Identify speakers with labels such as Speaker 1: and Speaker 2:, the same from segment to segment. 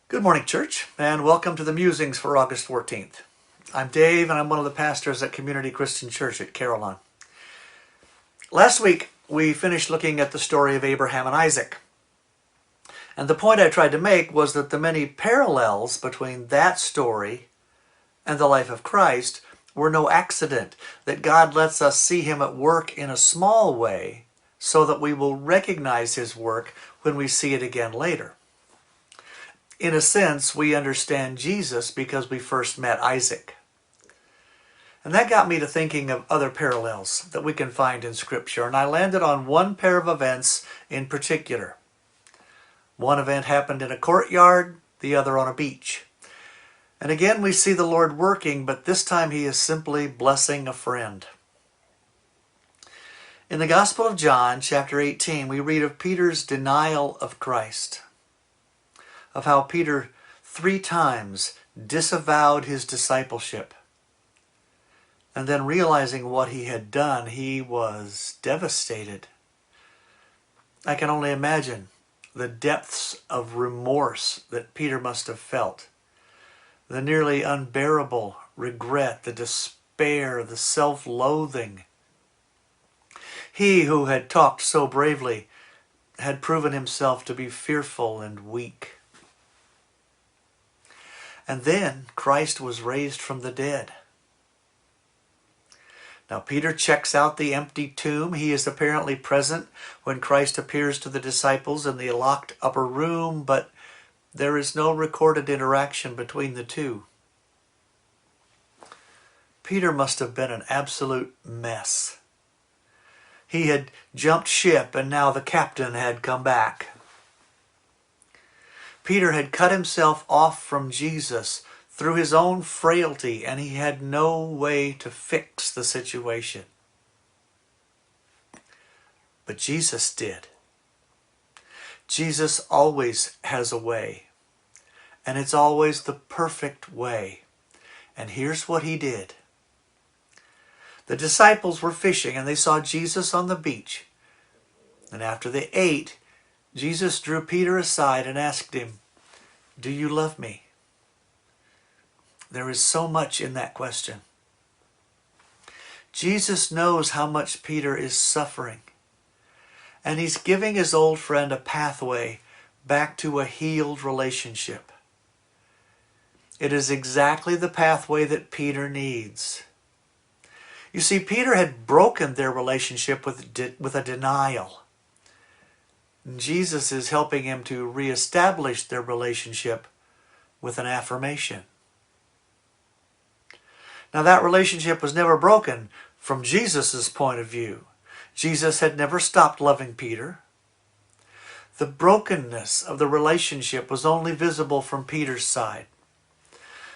Speaker 1: Good morning, church, and welcome to the musings for August 14th. I'm Dave, and I'm one of the pastors at Community Christian Church at Carillon. Last week, we finished looking at the story of Abraham and Isaac. And the point I tried to make was that the many parallels between that story and the life of Christ were no accident, that God lets us see him at work in a small way so that we will recognize his work when we see it again later. In a sense, we understand Jesus because we first met Isaac. And that got me to thinking of other parallels that we can find in Scripture, and I landed on one pair of events in particular. One event happened in a courtyard, the other on a beach. And again we see the Lord working, but this time he is simply blessing a friend. In the Gospel of John, chapter 18, we read of Peter's denial of Christ, of how Peter 3 times disavowed his discipleship. And then realizing what he had done, he was devastated. I can only imagine the depths of remorse that Peter must have felt. The nearly unbearable regret, the despair, the self-loathing. He who had talked so bravely had proven himself to be fearful and weak. And then Christ was raised from the dead. Now Peter checks out the empty tomb. He is apparently present when Christ appears to the disciples in the locked upper room, but there is no recorded interaction between the two. Peter must have been an absolute mess. He had jumped ship and now the captain had come back. Peter had cut himself off from Jesus through his own frailty, and he had no way to fix the situation. But Jesus did. Jesus always has a way, and it's always the perfect way. And here's what he did. The disciples were fishing, and they saw Jesus on the beach. And after they ate, Jesus drew Peter aside and asked him, "Do you love me?" There is so much in that question. Jesus knows how much Peter is suffering, and he's giving his old friend a pathway back to a healed relationship. It is exactly the pathway that Peter needs. You see, Peter had broken their relationship with a denial. Jesus is helping him to reestablish their relationship with an affirmation. Now that relationship was never broken from Jesus' point of view. Jesus had never stopped loving Peter. The brokenness of the relationship was only visible from Peter's side.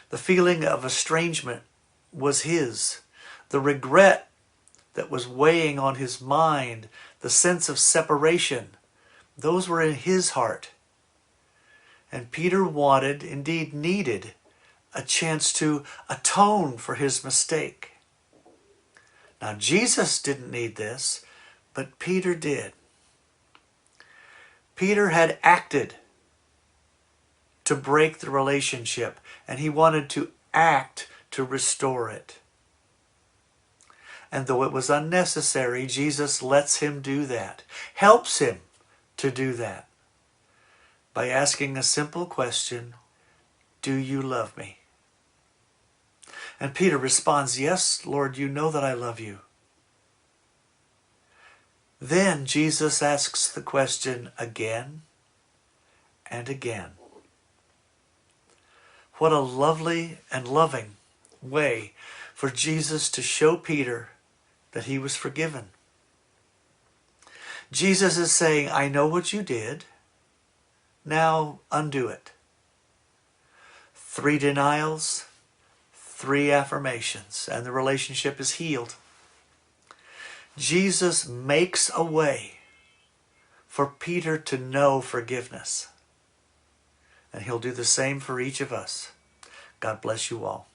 Speaker 1: The feeling of estrangement was his. The regret that was weighing on his mind, the sense of separation, those were in his heart. And Peter wanted, indeed needed, a chance to atone for his mistake. Now Jesus didn't need this, but Peter did. Peter had acted to break the relationship, and he wanted to act to restore it. And though it was unnecessary, Jesus lets him do that, helps him to do that by asking a simple question, "Do you love me?" And Peter responds, "Yes, Lord, you know that I love you." Then Jesus asks the question again and again. What a lovely and loving way for Jesus to show Peter that he was forgiven. Jesus is saying, "I know what you did. Now undo it." 3 denials, 3 affirmations, and the relationship is healed. Jesus makes a way for Peter to know forgiveness. And he'll do the same for each of us. God bless you all.